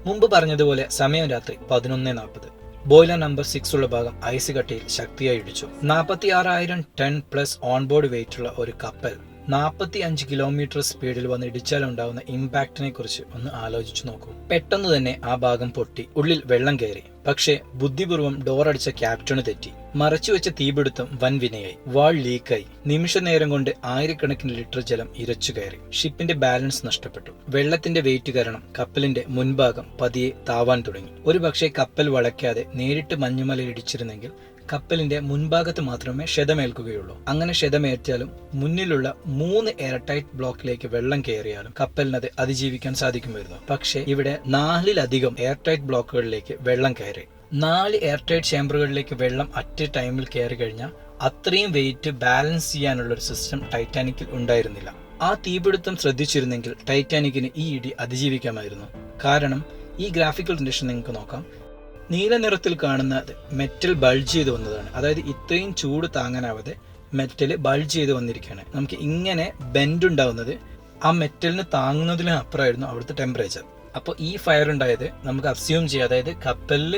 മുമ്പ് പറഞ്ഞതുപോലെ സമയം രാത്രി 11:40. ബോയിലർ നമ്പർ 6 ഉള്ള ഭാഗം ഐസ് കട്ടയിൽ ശക്തിയായി ഇടിച്ചു. 46,000 ടൺ പ്ലസ് ഓൺബോർഡ് വെയിറ്റുള്ള ഒരു കപ്പൽ 45 കിലോമീറ്റർ സ്പീഡിൽ വന്ന് ഇടിച്ചാൽ ഉണ്ടാവുന്ന ഇമ്പാക്റ്റിനെ കുറിച്ച് ഒന്ന് ആലോചിച്ചു നോക്കൂ. പെട്ടെന്ന് തന്നെ ആ ഭാഗം പൊട്ടി, ഉള്ളിൽ വെള്ളം കയറി. പക്ഷേ ബുദ്ധിപൂർവ്വം ഡോറടിച്ച ക്യാപ്റ്റന് തെറ്റി. മറച്ചുവെച്ച തീപിടുത്തം വൻ വിനയായി. വാൾ ലീക്കായി. നിമിഷ നേരം കൊണ്ട് ആയിരക്കണക്കിന് ലിറ്റർ ജലം ഇരച്ചു കയറി. ഷിപ്പിന്റെ ബാലൻസ് നഷ്ടപ്പെട്ടു. വെള്ളത്തിന്റെ വെയിറ്റ് കാരണം കപ്പലിന്റെ മുൻഭാഗം പതിയെ താവാൻ തുടങ്ങി. ഒരു പക്ഷേ കപ്പൽ വളയ്ക്കാതെ നേരിട്ട് മഞ്ഞുമലയിൽ ഇടിച്ചിരുന്നെങ്കിൽ കപ്പലിന്റെ മുൻഭാഗത്ത് മാത്രമേ ക്ഷതമേൽക്കുകയുള്ളൂ. അങ്ങനെ ക്ഷതമേറ്റാലും മുന്നിലുള്ള 3 എയർടൈറ്റ് ബ്ലോക്കിലേക്ക് വെള്ളം കയറിയാലും കപ്പലിനത് അതിജീവിക്കാൻ സാധിക്കുമായിരുന്നു. പക്ഷേ ഇവിടെ 4-ലധികം എയർടൈറ്റ് ബ്ലോക്കുകളിലേക്ക് വെള്ളം കയറി. 4 എയർടൈറ്റ് ചേംബറുകളിലേക്ക് വെള്ളം അറ്റ് എ ടൈമിൽ കയറി കഴിഞ്ഞാൽ അത്രയും വെയിറ്റ് ബാലൻസ് ചെയ്യാനുള്ള ഒരു സിസ്റ്റം ടൈറ്റാനിക്കിൽ ഉണ്ടായിരുന്നില്ല. ആ തീപിടുത്തം ശ്രദ്ധിച്ചിരുന്നെങ്കിൽ ടൈറ്റാനിക്കിന് ഈ ഇടി അതിജീവിക്കാമായിരുന്നു. കാരണം ഈ ഗ്രാഫിക്കൽ കണ്ടീഷൻ നിങ്ങൾക്ക് നോക്കാം. നീല നിറത്തിൽ കാണുന്നത് മെറ്റൽ ബൾജ് ചെയ്ത് വന്നതാണ്. അതായത് ഇത്രയും ചൂട് താങ്ങാനാവാതെ മെറ്റൽ ബൾജ് ചെയ്ത് വന്നിരിക്കുകയാണ്. നമുക്ക് ഇങ്ങനെ ബെൻഡ് ഉണ്ടാവുന്നത് ആ മെറ്റലിന് താങ്ങുന്നതിലും അപ്പുറമായിരുന്നു അവിടുത്തെ ടെമ്പറേച്ചർ. അപ്പോൾ ഈ ഫയർ ഉണ്ടായത് നമുക്ക് അസ്യൂം ചെയ്യാം, അതായത് കപ്പലിൽ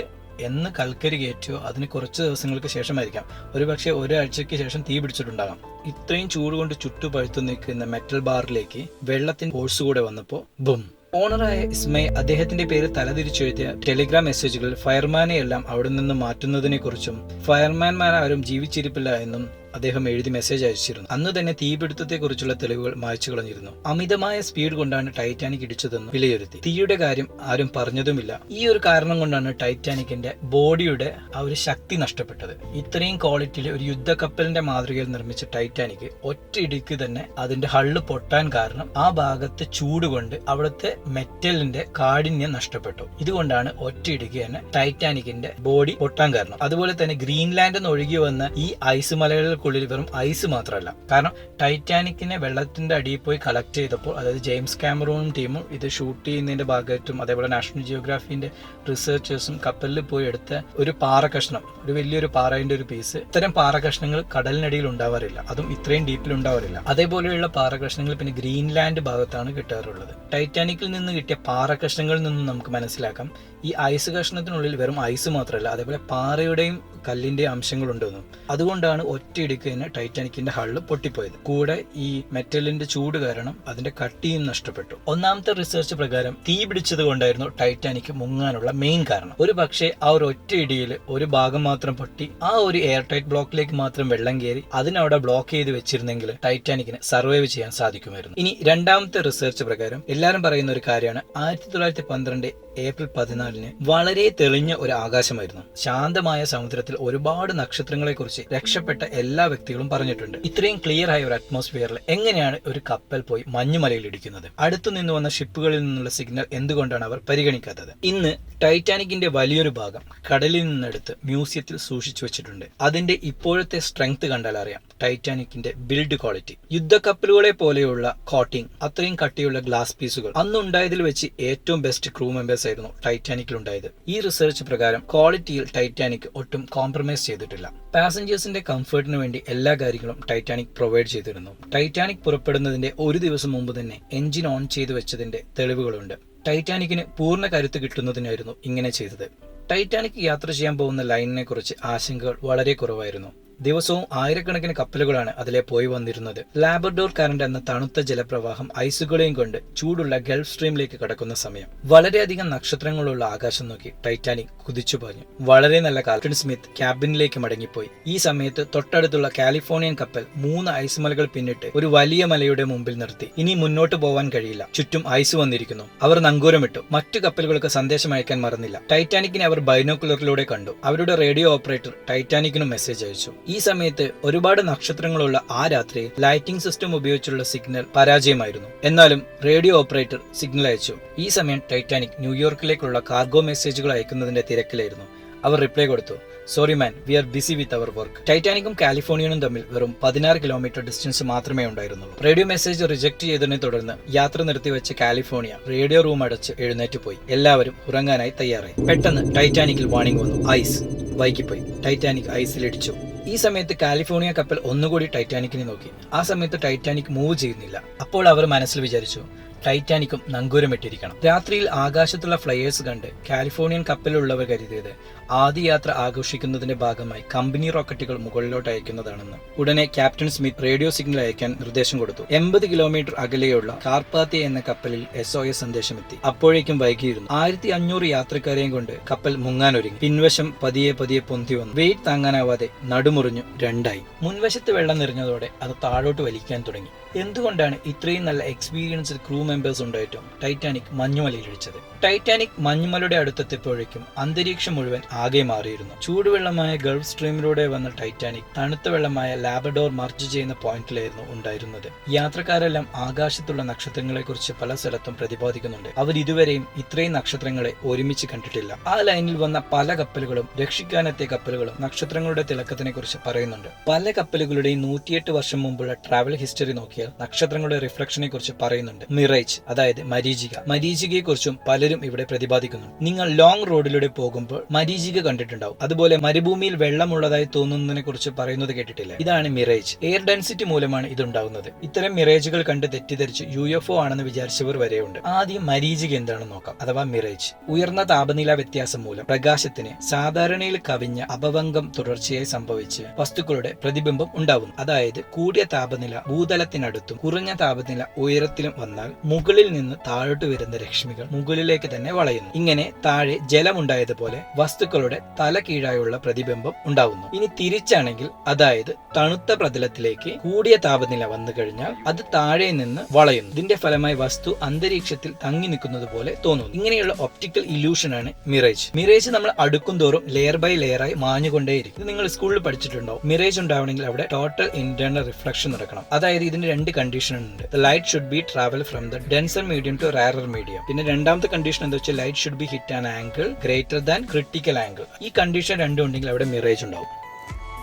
എന്ന് കൽക്കരി കയറ്റിയോ അതിന് കുറച്ച് ദിവസങ്ങൾക്ക് ശേഷമായിരിക്കാം. ഒരുപക്ഷെ ഒരാഴ്ചയ്ക്ക് ശേഷം തീ പിടിച്ചിട്ടുണ്ടാകാം. ഇത്രയും ചൂട് കൊണ്ട് ചുട്ടു പഴുത്തു നിൽക്കുന്ന മെറ്റൽ ബാറിലേക്ക് വെള്ളത്തിന്റെ ഫോഴ്സ് കൂടെ വന്നപ്പോൾ ബും. ഓണറായ ഇസ്മൈ അദ്ദേഹത്തിന്റെ പേര് തലതിരിച്ചെഴുതിയ ടെലിഗ്രാം മെസ്സേജുകളിൽ ഫയർമാനെ എല്ലാം അവിടെ നിന്ന് മാറ്റുന്നതിനെ കുറിച്ചും ഫയർമാൻമാർ ആരും ജീവിച്ചിരിപ്പില്ല എന്നും അദ്ദേഹം എഴുതി മെസ്സേജ് അയച്ചിരുന്നു. അന്ന് തന്നെ തീപിടുത്തത്തെക്കുറിച്ചുള്ള തെളിവുകൾ മായ്ച്ചു കളഞ്ഞിരുന്നു. അമിതമായ സ്പീഡ് കൊണ്ടാണ് ടൈറ്റാനിക് ഇടിച്ചതെന്ന് വിലയിരുത്തി. തീയുടെ കാര്യം ആരും പറഞ്ഞതുമില്ല. ഈ ഒരു കാരണം കൊണ്ടാണ് ടൈറ്റാനിക്കിന്റെ ബോഡിയുടെ ആ ഒരു ശക്തി നഷ്ടപ്പെട്ടത്. ഇത്രയും ക്വാളിറ്റിയിൽ ഒരു യുദ്ധക്കപ്പലിന്റെ മാതൃകയിൽ നിർമ്മിച്ച ടൈറ്റാനിക് ഒറ്റയിടിക്ക് തന്നെ അതിന്റെ ഹള്ള് പൊട്ടാൻ കാരണം ആ ഭാഗത്തെ ചൂട് കൊണ്ട് അവിടുത്തെ മെറ്റലിന്റെ കാഠിന്യം നഷ്ടപ്പെട്ടു. ഇതുകൊണ്ടാണ് ഒറ്റയിടിക്ക് തന്നെ ടൈറ്റാനിക്കിന്റെ ബോഡി പൊട്ടാൻ കാരണം. അതുപോലെ തന്നെ ഗ്രീൻലാൻഡിൽ നിന്ന് ഒഴുകി വന്ന ഈ ഐസ് മലകൾക്കുള്ളിൽ വെറും ഐസ് മാത്രമല്ല, കാരണം ടൈറ്റാനിക്കിനെ വെള്ളത്തിന്റെ അടിയിൽ പോയി കളക്ട് ചെയ്തപ്പോൾ, അതായത് ജെയിംസ് കാമറൂണും ടീമും ഇത് ഷൂട്ട് ചെയ്യുന്നതിന്റെ ഭാഗമായിട്ടും അതേപോലെ നാഷണൽ ജിയോഗ്രാഫിന്റെ റിസർച്ചേഴ്സും കപ്പലിൽ പോയി എടുത്ത ഒരു പാറ കഷ്ണം, ഒരു വലിയൊരു പാറയുടെ ഒരു പീസ്, ഇത്തരം പാറ കഷ്ണങ്ങൾ കടലിനടിയിൽ ഉണ്ടാവാറില്ല, അതും ഇത്രയും ഡീപ്പിൽ ഉണ്ടാവാറില്ല. അതേപോലെയുള്ള പാറ കഷ്ണങ്ങൾ പിന്നെ ഗ്രീൻലാൻഡ് ഭാഗത്താണ് കിട്ടാറുള്ളത്. ടൈറ്റാനിക്കിൽ നിന്ന് കിട്ടിയ പാറ കഷ്ണങ്ങളിൽ നിന്നും നമുക്ക് മനസ്സിലാക്കാം ഈ ഐസ് കഷ്ണത്തിനുള്ളിൽ വെറും ഐസ് മാത്രമല്ല, അതേപോലെ പാറയുടെയും കല്ലിന്റെയും അംശങ്ങളുണ്ടെന്നും. അതുകൊണ്ടാണ് ഒറ്റയിടിക്ക് തന്നെ ടൈറ്റാനിക്കിന്റെ ഹള്ള് പൊട്ടിപ്പോയത്. കൂടെ ഈ മെറ്റലിന്റെ ചൂട് കാരണം അതിന്റെ കട്ടിയും നഷ്ടപ്പെട്ടു. ഒന്നാമത്തെ റിസർച്ച് പ്രകാരം തീ പിടിച്ചത് കൊണ്ടായിരുന്നു ടൈറ്റാനിക് മുങ്ങാനുള്ള മെയിൻ കാരണം. ഒരു പക്ഷേ ആ ഒരു ഒറ്റ ഇടിയിൽ ഒരു ഭാഗം മാത്രം പൊട്ടി ആ ഒരു എയർ ടൈറ്റ് ബ്ലോക്കിലേക്ക് മാത്രം വെള്ളം കയറി അതിനവിടെ ബ്ലോക്ക് ചെയ്ത് വെച്ചിരുന്നെങ്കിൽ ടൈറ്റാനിക്കിന് സർവൈവ് ചെയ്യാൻ സാധിക്കുമായിരുന്നു. ഇനി രണ്ടാമത്തെ റിസർച്ച് പ്രകാരം എല്ലാവരും പറയുന്ന ഒരു കാര്യമാണ് 1912 ഏപ്രിൽ 14 വളരെ തെളിഞ്ഞ ഒരു ആകാശമായിരുന്നു. ശാന്തമായ സമുദ്രത്തിൽ ഒരുപാട് നക്ഷത്രങ്ങളെ കുറിച്ച് രക്ഷപ്പെട്ട എല്ലാ വ്യക്തികളും പറഞ്ഞിട്ടുണ്ട്. ഇത്രയും ക്ലിയർ ആയ ഒരു അറ്റ്മോസ്ഫിയറിൽ എങ്ങനെയാണ് ഒരു കപ്പൽ പോയി മഞ്ഞുമലയിൽ ഇടിക്കുന്നത്? അടുത്തു നിന്ന് വന്ന ഷിപ്പുകളിൽ നിന്നുള്ള സിഗ്നൽ എന്തുകൊണ്ടാണ് അവർ പരിഗണിക്കാത്തത്? ഇന്ന് ടൈറ്റാനിക്കിന്റെ വലിയൊരു ഭാഗം കടലിൽ നിന്നെടുത്ത് മ്യൂസിയത്തിൽ സൂക്ഷിച്ചു വെച്ചിട്ടുണ്ട്. അതിന്റെ ഇപ്പോഴത്തെ സ്ട്രെങ്ത് കണ്ടാൽ അറിയാം ടൈറ്റാനിക്കിന്റെ ബിൽഡ് ക്വാളിറ്റി. യുദ്ധക്കപ്പലുകളെ പോലെയുള്ള കോട്ടിംഗ്, അത്രയും കട്ടിയുള്ള ഗ്ലാസ് പീസുകൾ അന്നുണ്ടായതിൽ വെച്ച് ഏറ്റവും ബെസ്റ്റ് ക്രൂ മെമ്പേഴ്സ് ആയിരുന്നു ടൈറ്റാനിക്കിൽ ഉണ്ടായത്. ഈ റിസർച്ച് പ്രകാരം ക്വാളിറ്റിയിൽ ടൈറ്റാനിക് ഒട്ടും കോംപ്രമൈസ് ചെയ്തിട്ടില്ല. പാസഞ്ചേഴ്സിന്റെ കംഫർട്ടിന് വേണ്ടി എല്ലാ കാര്യങ്ങളും ടൈറ്റാനിക് പ്രൊവൈഡ് ചെയ്തിരുന്നു. ടൈറ്റാനിക് പുറപ്പെടുന്നതിന്റെ ഒരു ദിവസം മുമ്പ് തന്നെ എഞ്ചിൻ ഓൺ ചെയ്തു വെച്ചതിന്റെ തെളിവുകളുണ്ട്. ടൈറ്റാനിക്കിന് പൂർണ്ണ കരുത്ത് കിട്ടുന്നതിനായിരുന്നു ഇങ്ങനെ ചെയ്തത്. ടൈറ്റാനിക് യാത്ര ചെയ്യാൻ പോകുന്ന ലൈനിനെ കുറിച്ച് ആശങ്കകൾ വളരെ കുറവായിരുന്നു. ദിവസവും ആയിരക്കണക്കിന് കപ്പലുകളാണ് അതിലെ പോയി വന്നിരുന്നത്. ലാബ്രഡോർ കറന്റ് എന്ന തണുത്ത ജലപ്രവാഹം ഐസുകളെയും കൊണ്ട് ചൂടുള്ള ഗൾഫ് സ്ട്രീമിലേക്ക് കടക്കുന്ന സമയം വളരെയധികം നക്ഷത്രങ്ങളുള്ള ആകാശം നോക്കി ടൈറ്റാനിക് കുതിച്ചു പാഞ്ഞു. വളരെ നല്ല കാപ്റ്റൻ സ്മിത്ത് ക്യാബിനിലേക്ക് മടങ്ങിപ്പോയി. ഈ സമയത്ത് തൊട്ടടുത്തുള്ള കാലിഫോർണിയൻ കപ്പൽ 3 ഐസ് മലകൾ പിന്നിട്ട് ഒരു വലിയ മലയുടെ മുമ്പിൽ നിർത്തി. ഇനി മുന്നോട്ട് പോവാൻ കഴിയില്ല, ചുറ്റും ഐസ് വന്നിരിക്കുന്നു. അവർ നങ്കൂരമിട്ടു. മറ്റു കപ്പലുകൾക്ക് സന്ദേശം അയക്കാൻ മറന്നില്ല. ടൈറ്റാനിക്കിനെ അവർ ബൈനോക്കുലറിലൂടെ കണ്ടു. അവരുടെ റേഡിയോ ഓപ്പറേറ്റർ ടൈറ്റാനിക്കിനും മെസ്സേജ് അയച്ചു. ഈ സമയത്ത് ഒരുപാട് നക്ഷത്രങ്ങളുള്ള ആ രാത്രിയിൽ ലൈറ്റിംഗ് സിസ്റ്റം ഉപയോഗിച്ചുള്ള സിഗ്നൽ പരാജയമായിരുന്നു. എന്നാലും റേഡിയോ ഓപ്പറേറ്റർ സിഗ്നൽ അയച്ചു. ഈ സമയം ടൈറ്റാനിക് ന്യൂയോർക്കിലേക്കുള്ള കാർഗോ മെസ്സേജുകൾ അയക്കുന്നതിന്റെ തിരക്കിലായിരുന്നു. അവർ റിപ്ലൈ കൊടുത്തു, sorry man, we are busy with our work. ടൈറ്റാനിക്കും കാലിഫോർണിയനും തമ്മിൽ വെറും 16 കിലോമീറ്റർ ഡിസ്റ്റൻസ് മാത്രമേ ഉണ്ടായിരുന്നുള്ളൂ. റേഡിയോ മെസ്സേജ് റിജക്ട് ചെയ്തതിനെ തുടർന്ന് യാത്ര നിർത്തിവെച്ച കാലിഫോർണിയ റേഡിയോ റൂം അടച്ച് എഴുന്നേറ്റ് പോയി. എല്ലാവരും ഉറങ്ങാനായി തയ്യാറായി. പെട്ടെന്ന് ടൈറ്റാനിക്കിൽ വാണിംഗ് വന്നു. ഐസ്. വൈകിപ്പോയി. ടൈറ്റാനിക് ഐസിലിടിച്ചു. ഈ സമയത്ത് കാലിഫോർണിയ കപ്പൽ ഒന്നുകൂടി ടൈറ്റാനിക്കിനെ നോക്കി. ആ സമയത്ത് ടൈറ്റാനിക് മൂവ് ചെയ്യുന്നില്ല. അപ്പോൾ അവർ മനസ്സിൽ വിചാരിച്ചു, ടൈറ്റാനിക്കും നങ്കൂരമിട്ടിരിക്കണം. രാത്രിയിൽ ആകാശത്തുള്ള ഫ്ലയേഴ്സ് കണ്ട് കാലിഫോർണിയൻ കപ്പലിലുള്ളവർ കരുതിയത് ആദ്യ യാത്ര ആഘോഷിക്കുന്നതിന്റെ ഭാഗമായി കമ്പനി റോക്കറ്റുകൾ മുകളിലോട്ട് അയക്കുന്നതാണെന്ന്. ഉടനെ ക്യാപ്റ്റൻ സ്മിത്ത് റേഡിയോ സിഗ്നൽ അയക്കാൻ നിർദ്ദേശം കൊടുത്തു. 80 കിലോമീറ്റർ അകലെയുള്ള കാർപാത്തിയ എന്ന കപ്പലിൽ SOS സന്ദേശം എത്തി. അപ്പോഴേക്കും വൈകിയിരുന്നു. 1500 യാത്രക്കാരെയും കൊണ്ട് കപ്പൽ മുങ്ങാനൊരുങ്ങി. പിൻവശം പതിയെ പതിയെ പൊന്തി വന്നു. വെയിറ്റ് താങ്ങാനാവാതെ നടുമുറിഞ്ഞു രണ്ടായി. മുൻവശത്ത് വെള്ളം നിറഞ്ഞതോടെ അത് താഴോട്ട് വലിക്കാൻ തുടങ്ങി. എന്തുകൊണ്ടാണ് ഇത്രയും നല്ല എക്സ്പീരിയൻസ്ഡ് ക്രൂ മെമ്പേഴ്സ് ഉണ്ടായിട്ടും ടൈറ്റാനിക് മഞ്ഞുമലയിൽ ഇടിച്ചത്? ടൈറ്റാനിക് മഞ്ഞുമലയുടെ അടുത്തെത്തിയപ്പോഴേക്കും അന്തരീക്ഷം മുഴുവൻ ആകെ മാറിയിരുന്നു. ചൂടുവെള്ളമായ ഗൾഫ് സ്ട്രീമിലൂടെ വന്ന ടൈറ്റാനിക് തണുത്ത വെള്ളമായ ലാബ്രഡോർ മർജ് ചെയ്യുന്ന പോയിന്റിലായിരുന്നു ഉണ്ടായിരുന്നത്. യാത്രക്കാരെല്ലാം ആകാശത്തുള്ള നക്ഷത്രങ്ങളെ കുറിച്ച് പല സ്ഥലത്തും പ്രതിപാദിക്കുന്നുണ്ട്. അവർ ഇതുവരെയും ഇത്രയും നക്ഷത്രങ്ങളെ ഒരുമിച്ച് കണ്ടിട്ടില്ല. ആ ലൈനിൽ വന്ന പല കപ്പലുകളും രക്ഷിക്കാനെത്തിയ കപ്പലുകളും നക്ഷത്രങ്ങളുടെ തിളക്കത്തിനെ കുറിച്ച് പറയുന്നുണ്ട്. പല കപ്പലുകളുടെയും 108 വർഷം മുമ്പുള്ള ട്രാവൽ ഹിസ്റ്ററി നോക്കിയാൽ നക്ഷത്രങ്ങളുടെ റിഫ്ലക്ഷനെ കുറിച്ച് പറയുന്നുണ്ട്. മിറേജ്, അതായത് മരീചിക. മരീചികയെ കുറിച്ചും പലരും ഇവിടെ പ്രതിപാദിക്കുന്നു. നിങ്ങൾ ലോങ് റോഡിലൂടെ പോകുമ്പോൾ മരീചിക കണ്ടിട്ടുണ്ടാവും. അതുപോലെ മരുഭൂമിയിൽ വെള്ളമുള്ളതായി തോന്നുന്നതിനെ കുറിച്ച് പറയുന്നത് കേട്ടിട്ടില്ല. ഇതാണ് മിറേജ്. എയർ ഡെൻസിറ്റി മൂലമാണ് ഇതുണ്ടാകുന്നത്. ഇത്തരം മിറേജുകൾ കണ്ട് തെറ്റിദ്ധരിച്ച് UFO ആണെന്ന് വിചാരിച്ചവർ വരെയുണ്ട്. ആദ്യം മരീചിക എന്താണെന്ന് നോക്കാം, അഥവാ മിറേജ്. ഉയർന്ന താപനില വ്യത്യാസം മൂലം പ്രകാശത്തിന് സാധാരണയിൽ കവിഞ്ഞ അപഭംഗം തുടർച്ചയായി സംഭവിച്ച് വസ്തുക്കളുടെ പ്രതിബിംബം ഉണ്ടാവുന്നു. അതായത് കൂടിയ താപനില ഭൂതലത്തിനടുത്ത് അടുത്തും കുറഞ്ഞ താപനില ഉയരത്തിലും വന്നാൽ മുകളിൽ നിന്ന് താഴോട്ട് വരുന്ന രശ്മികൾ മുകളിലേക്ക് തന്നെ വളയുന്നു. ഇങ്ങനെ താഴെ ജലമുണ്ടായതുപോലെ വസ്തുക്കളുടെ തല കീഴായുള്ള പ്രതിബിംബം ഉണ്ടാവുന്നു. ഇനി തിരിച്ചാണെങ്കിൽ, അതായത് തണുത്ത പ്രതലത്തിലേക്ക് കൂടിയ താപനില വന്നു കഴിഞ്ഞാൽ അത് താഴെ നിന്ന് വളയുന്നു. ഇതിന്റെ ഫലമായി വസ്തു അന്തരീക്ഷത്തിൽ തങ്ങി നിൽക്കുന്നത് പോലെ തോന്നുന്നു. ഇങ്ങനെയുള്ള ഒപ്റ്റിക്കൽ ഇല്യൂഷൻ ആണ് മിറേജ്. മിറേജ് നമ്മൾ അടുക്കും തോറും ലെയർ ബൈ ലെയർ ആയി മാഞ്ഞുകൊണ്ടേയിരിക്കും. ഇത് നിങ്ങൾ സ്കൂളിൽ പഠിച്ചിട്ടുണ്ടോ? മിറേജ് ഉണ്ടാവണമെങ്കിൽ അവിടെ ടോട്ടൽ ഇന്റേണൽ റിഫ്ലക്ഷൻ നടക്കണം. അതായത് ഇതിന് 2 കണ്ടീഷൻ ഉണ്ട്. The light should be travel from the denser medium to rarer medium. പിന്നെ രണ്ടാമത്തെ കണ്ടീഷൻ എന്താ വെച്ചാൽ light should be hit an angle greater than critical angle. ഈ കണ്ടീഷൻ രണ്ടും ഉണ്ടെങ്കിൽ അവിടെ മിറേജ് ഉണ്ടാവും.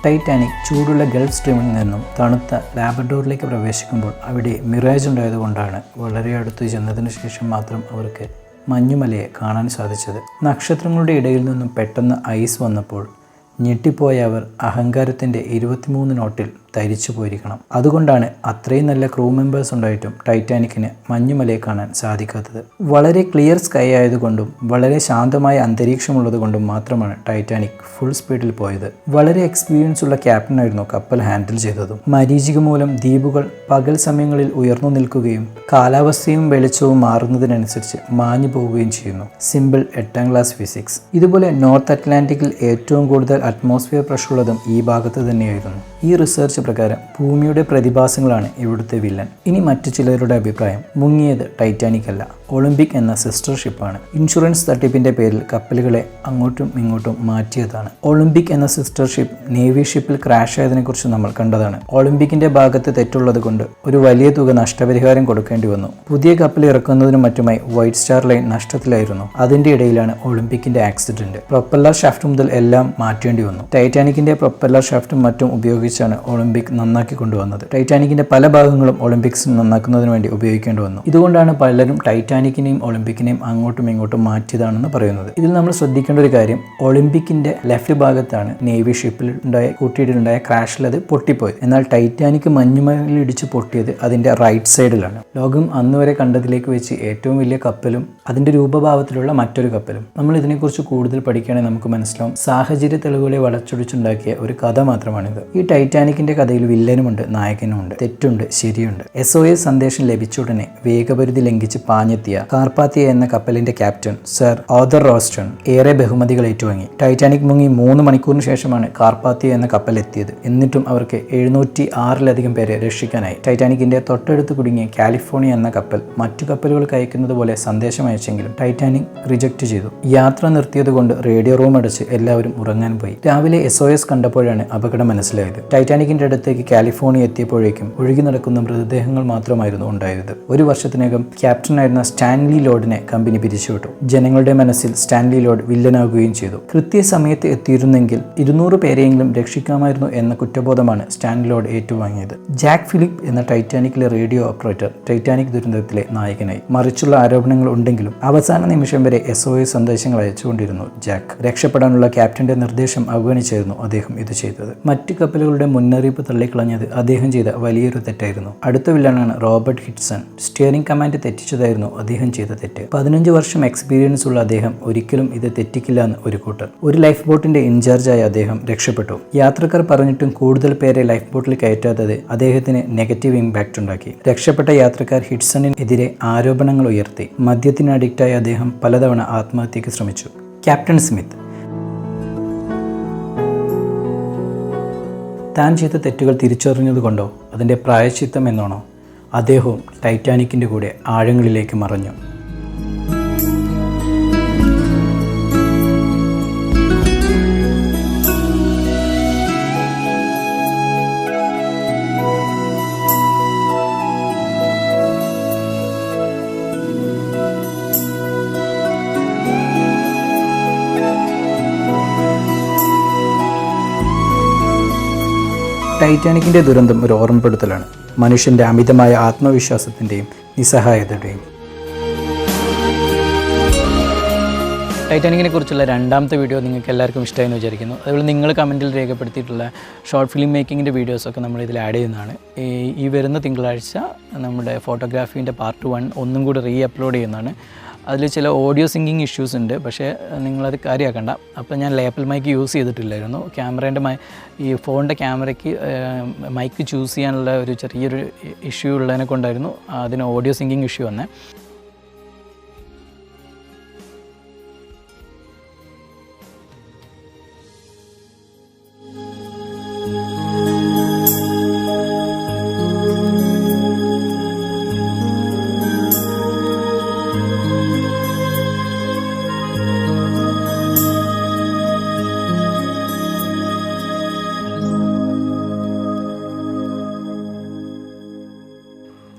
ടൈറ്റാനിക് ചൂടുള്ള ഗൾഫ് സ്ട്രീമിൽ നിന്നും തണുത്ത ലാബ്രഡോറിലേക്ക് പ്രവേശിക്കുമ്പോൾ അവിടെ മിറേജ് ഉണ്ടായതുകൊണ്ടാണ് വളരെ അടുത്ത് ചെന്നതിന് ശേഷം മാത്രം അവർക്ക് മഞ്ഞുമലയെ കാണാൻ സാധിച്ചത്. നക്ഷത്രങ്ങളുടെ ഇടയിൽ നിന്നും പെട്ടെന്ന് ഐസ് വന്നപ്പോൾ ഞെട്ടിപ്പോയ അവർ അഹങ്കാരത്തിൻ്റെ 23 നോട്ടിൽ തരിച്ചു പോയിരിക്കണം. അതുകൊണ്ടാണ് അത്രയും നല്ല ക്രൂ മെമ്പേഴ്സ് ഉണ്ടായിട്ടും ടൈറ്റാനിക്കിന് മഞ്ഞുമലയെ കാണാൻ സാധിക്കാത്തത്. വളരെ ക്ലിയർ സ്കൈ ആയതുകൊണ്ടും വളരെ ശാന്തമായ അന്തരീക്ഷമുള്ളത് കൊണ്ടും മാത്രമാണ് ടൈറ്റാനിക് ഫുൾ സ്പീഡിൽ പോയത്. വളരെ എക്സ്പീരിയൻസ് ഉള്ള ക്യാപ്റ്റനായിരുന്നു കപ്പൽ ഹാൻഡിൽ ചെയ്തതും. മരീചിക മൂലം ദ്വീപുകൾ പകൽ സമയങ്ങളിൽ ഉയർന്നു നിൽക്കുകയും കാലാവസ്ഥയും വെളിച്ചവും മാറുന്നതിനനുസരിച്ച് മാഞ്ഞു പോവുകയും ചെയ്യുന്നു. Simple 8ാം class physics. ഇതുപോലെ നോർത്ത് അറ്റ്ലാന്റിക്കിൽ ഏറ്റവും കൂടുതൽ അറ്റ്മോസ്ഫിയർ പ്രഷർ ഉള്ളതും ഈ ഭാഗത്ത് തന്നെയായിരുന്നു. ഈ റിസർച്ച് പ്രകാരം ഭൂമിയുടെ പ്രതിഭാസങ്ങളാണ് ഇവിടുത്തെ വില്ലൻ. ഇനി മറ്റു ചിലരുടെ അഭിപ്രായം മുങ്ങിയത് ടൈറ്റാനിക് അല്ല, ഒളിമ്പിക് എന്ന സിസ്റ്റർ ഷിപ്പാണ്. ഇൻഷുറൻസ് തട്ടിപ്പിന്റെ പേരിൽ കപ്പലുകളെ അങ്ങോട്ടും ഇങ്ങോട്ടും മാറ്റിയതാണ്. ഒളിമ്പിക് എന്ന സിസ്റ്റർ ഷിപ്പ് നേവി ഷിപ്പിൽ ക്രാഷ് ആയതിനെ കുറിച്ച് നമ്മൾ കണ്ടതാണ്. ഒളിമ്പിക്കിന്റെ ഭാഗത്ത് തെറ്റുള്ളത് കൊണ്ട് ഒരു വലിയ തുക നഷ്ടപരിഹാരം കൊടുക്കേണ്ടി വന്നു. പുതിയ കപ്പൽ ഇറക്കുന്നതിനും മറ്റുമായി വൈറ്റ് സ്റ്റാർ ലൈൻ നഷ്ടത്തിലായിരുന്നു. അതിന്റെ ഇടയിലാണ് ഒളിമ്പിക്കിന്റെ ആക്സിഡന്റ്. പ്രൊപ്പല്ലർ ഷാഫ്റ്റ് മുതൽ എല്ലാം മാറ്റേണ്ടി വന്നു. ടൈറ്റാനിക്കിന്റെ പ്രൊപ്പല്ലർ ഷാഫ്റ്റും മറ്റും ഉപയോഗിച്ചാണ് ഒളിമ്പിക് നന്നാക്കി കൊണ്ടുവന്നത്. ടൈറ്റാനിക്കിന്റെ പല ഭാഗങ്ങളും ഒളിമ്പിക്സ് നന്നാക്കുന്നതിന് വേണ്ടി ഉപയോഗിക്കേണ്ടി വന്നു. ഇതുകൊണ്ടാണ് പലരും ടൈറ്റാനിക്കിനെയും ഒളിമ്പിക്കിനെയും അങ്ങോട്ടും ഇങ്ങോട്ടും മാറ്റിയതാണെന്ന് പറയുന്നത്. ഇതിൽ നമ്മൾ ശ്രദ്ധിക്കേണ്ട ഒരു കാര്യം, ഒളിമ്പിക്കിന്റെ ലെഫ്റ്റ് ഭാഗത്താണ് നേവി ഷിപ്പിൽ കൂട്ടിയിട്ടുണ്ടായ ക്രാഷിൽ അത് പൊട്ടിപ്പോയത്. എന്നാൽ ടൈറ്റാനിക് മഞ്ഞുമലയിൽ ഇടിച്ച് പൊട്ടിയത് അതിന്റെ റൈറ്റ് സൈഡിലാണ്. ലോകം അന്നുവരെ കണ്ടതിലേക്ക് വെച്ച് ഏറ്റവും വലിയ കപ്പലും അതിന്റെ രൂപഭാവത്തിലുള്ള മറ്റൊരു കപ്പലും. നമ്മൾ ഇതിനെക്കുറിച്ച് കൂടുതൽ പഠിക്കുകയാണെങ്കിൽ നമുക്ക് മനസ്സിലാവും, സാഹചര്യ തെളിവുകളെ വളച്ചൊടിച്ചുണ്ടാക്കിയ ഒരു കഥ മാത്രമാണിത്. ഈ ടൈറ്റാനിക്കിന്റെ കഥയിൽ വില്ലനുമുണ്ട്, നായകനുമുണ്ട്, തെറ്റുണ്ട്, ശരിയുണ്ട്. SOS സന്ദേശം ലഭിച്ച ഉടനെ വേഗപരിധി ലംഘിച്ച് പാഞ്ഞെത്തിയ കാർപാത്തിയ എന്ന കപ്പലിന്റെ ക്യാപ്റ്റൻ സർ ഓദർ റോസ്റ്റൺ ഏറെ ബഹുമതികൾ ഏറ്റുവാങ്ങി. ടൈറ്റാനിക് മുങ്ങി 3 മണിക്കൂറിന് ശേഷമാണ് കാർപാത്തിയ എന്ന കപ്പൽ എത്തിയത്. എന്നിട്ടും അവർക്ക് 706-ലധികം പേരെ രക്ഷിക്കാനായി. ടൈറ്റാനിക്കിന്റെ തൊട്ടടുത്ത് കുടുങ്ങിയ കാലിഫോർണിയ എന്ന കപ്പൽ മറ്റു കപ്പലുകൾക്ക് അയക്കുന്നത് പോലെ സന്ദേശം അയച്ചെങ്കിലും ടൈറ്റാനിക് റിജക്റ്റ് ചെയ്തു. യാത്ര നിർത്തിയതുകൊണ്ട് റേഡിയോ റൂം അടച്ച് എല്ലാവരും ഉറങ്ങാൻ പോയി. രാവിലെ SOS കണ്ടപ്പോഴാണ് അപകടം മനസ്സിലായത്. ടൈറ്റാനിക്കിന്റെ അടുത്തേക്ക് കാലിഫോർണിയ എത്തിയപ്പോഴേക്കും ഒഴുകി നടക്കുന്ന മൃതദേഹങ്ങൾ മാത്രമായിരുന്നു ഉണ്ടായത്. 1 വർഷത്തിനകം ക്യാപ്റ്റനായിരുന്ന സ്റ്റാൻലി ലോഡിനെ കമ്പനി പിരിച്ചുവിട്ടു. ജനങ്ങളുടെ മനസ്സിൽ സ്റ്റാൻലി ലോഡ് വില്ലനാകുകയും ചെയ്തു. കൃത്യസമയത്ത് എത്തിയിരുന്നെങ്കിൽ 200 പേരെയെങ്കിലും രക്ഷിക്കാമായിരുന്നു എന്ന കുറ്റബോധമാണ് സ്റ്റാൻലി ലോഡ് ഏറ്റുവാങ്ങിയത്. ജാക്ക് ഫിലിപ്പ് എന്ന ടൈറ്റാനിക്കിലെ റേഡിയോ ഓപ്പറേറ്റർ ടൈറ്റാനിക് ദുരന്തത്തിലെ നായകനായി. മറിച്ചുള്ള ആരോപണങ്ങൾ ഉണ്ടെങ്കിലും അവസാന നിമിഷം വരെ SOS സന്ദേശങ്ങൾ അയച്ചുകൊണ്ടിരുന്നു ജാക്ക്. രക്ഷപ്പെടാനുള്ള ക്യാപ്റ്റന്റെ നിർദ്ദേശം അവഗണിച്ചായിരുന്നു അദ്ദേഹം ഇത് ചെയ്തത്. മറ്റു കപ്പലുകളുടെ മുന്നറിയിപ്പ് തള്ളിക്കളഞ്ഞത് അദ്ദേഹം ചെയ്ത വലിയൊരു തെറ്റായിരുന്നു. അടുത്ത വില്ലനാണ് റോബർട്ട് ഹിഡ്സൺ. സ്റ്റിയറിംഗ് കമാൻഡ് തെറ്റിച്ചതായിരുന്നു അദ്ദേഹം ചെയ്ത തെറ്റ്. 15 വർഷം എക്സ്പീരിയൻസ് ഉള്ള അദ്ദേഹം ഒരിക്കലും ഇത് തെറ്റിക്കില്ല എന്ന് ഒരു കൂട്ടർ. ഒരു ലൈഫ് ബോട്ടിന്റെ ഇൻചാർജായി അദ്ദേഹം രക്ഷപ്പെട്ടു. യാത്രക്കാർ പറഞ്ഞിട്ടും കൂടുതൽ പേരെ ലൈഫ് ബോട്ടിൽ കയറ്റാത്തത് അദ്ദേഹത്തിന് നെഗറ്റീവ് ഇമ്പാക്റ്റ് ഉണ്ടാക്കി. രക്ഷപ്പെട്ട യാത്രക്കാർ ഹിഡ്സണിനെതിരെ ആരോപണങ്ങൾ ഉയർത്തി. മദ്യത്തിന് അഡിക്റ്റായ അദ്ദേഹം പലതവണ ആത്മഹത്യക്ക് ശ്രമിച്ചു. ക്യാപ്റ്റൻ സ്മിത്ത് താൻ ചെയ്ത തെറ്റുകൾ തിരിച്ചറിഞ്ഞതുകൊണ്ടോ അതിൻ്റെ പ്രായശ്ചിത്തം എന്നോണോ അദ്ദേഹവും ടൈറ്റാനിക്കിൻ്റെ കൂടെ ആഴങ്ങളിലേക്ക് മറഞ്ഞു. ടൈറ്റാനിക്കിൻ്റെ ദുരന്തം ഒരു ഓർമ്മപ്പെടുത്തലാണ്, മനുഷ്യൻ്റെ അമിതമായ ആത്മവിശ്വാസത്തിൻ്റെയും നിസ്സഹായതയുടെയും. ടൈറ്റാനിക്കിനെ കുറിച്ചുള്ള 2ാമത്തെ വീഡിയോ നിങ്ങൾക്ക് എല്ലാവർക്കും ഇഷ്ടമായെന്ന് വിചാരിക്കുന്നു. അതുപോലെ നിങ്ങൾ കമൻറ്റിൽ രേഖപ്പെടുത്തിയിട്ടുള്ള ഷോർട്ട് ഫിലിം മേക്കിങ്ങിൻ്റെ വീഡിയോസൊക്കെ നമ്മൾ ഇതിൽ ആഡ് ചെയ്യുന്നതാണ്. ഈ വരുന്ന തിങ്കളാഴ്ച നമ്മുടെ ഫോട്ടോഗ്രാഫീൻ്റെ പാർട്ട് 1 ഒന്നും കൂടി അപ്ലോഡ് ചെയ്യുന്നതാണ്. അതിൽ ചില ഓഡിയോ സിങ്കിങ് ഇഷ്യൂസ് ഉണ്ട്. പക്ഷേ നിങ്ങളത് കാര്യമാക്കണ്ട. അപ്പോൾ ഞാൻ ലേപ്പൽ മൈക്ക് യൂസ് ചെയ്തിട്ടില്ലായിരുന്നു. ക്യാമറേൻ്റെ ഈ ഫോണിൻ്റെ ക്യാമറയ്ക്ക് മൈക്ക് ചൂസ് ചെയ്യാനുള്ള ഒരു ചെറിയൊരു ഇഷ്യൂ ഉള്ളതിനെ കൊണ്ടായിരുന്നു അതിന് ഓഡിയോ സിങ്കിങ് ഇഷ്യൂ വന്നത്.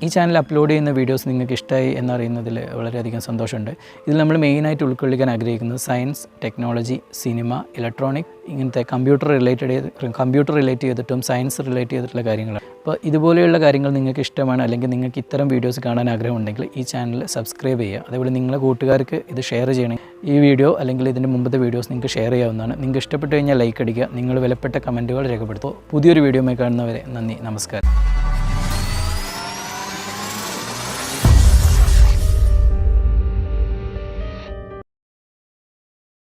ഈ ചാനൽ അപ്ലോഡ് ചെയ്യുന്ന വീഡിയോസ് നിങ്ങൾക്ക് ഇഷ്ടമായി എന്നറിയുന്നതിൽ വളരെയധികം സന്തോഷമുണ്ട്. ഇതിൽ നമ്മൾ മെയിനായിട്ട് ഉൾക്കൊള്ളിക്കാൻ ആഗ്രഹിക്കുന്നത് സയൻസ്, ടെക്നോളജി, സിനിമ, ഇലക്ട്രോണിക്, ഇങ്ങനത്തെ കമ്പ്യൂട്ടർ റിലേറ്റ് ചെയ്തിട്ടും സയൻസ് റിലേറ്റ് ചെയ്തിട്ടുള്ള കാര്യങ്ങളാണ്. അപ്പോൾ ഇതുപോലെയുള്ള കാര്യങ്ങൾ നിങ്ങൾക്ക് ഇഷ്ടമാണ്, അല്ലെങ്കിൽ നിങ്ങൾക്ക് ഇത്തരം വീഡിയോസ് കാണാൻ ആഗ്രഹമുണ്ടെങ്കിൽ ഈ ചാനൽ സബ്സ്ക്രൈബ് ചെയ്യുക. അതേപോലെ നിങ്ങളുടെ കൂട്ടുകാർക്ക് ഇത് ഷെയർ ചെയ്യണം. ഈ വീഡിയോ അല്ലെങ്കിൽ ഇതിൻ്റെ മുമ്പത്തെ വീഡിയോസ് നിങ്ങൾക്ക് ഷെയർ ചെയ്യാവുന്നതാണ്. നിങ്ങൾക്ക് ഇഷ്ടപ്പെട്ട് കഴിഞ്ഞാൽ ലൈക്ക് അടിക്കുക. നിങ്ങൾ വിലപ്പെട്ട കമൻറ്റുകൾ രേഖപ്പെടുത്തുക. പുതിയൊരു വീഡിയോയുമായി കാണുന്നവരെ നന്ദി, നമസ്കാരം.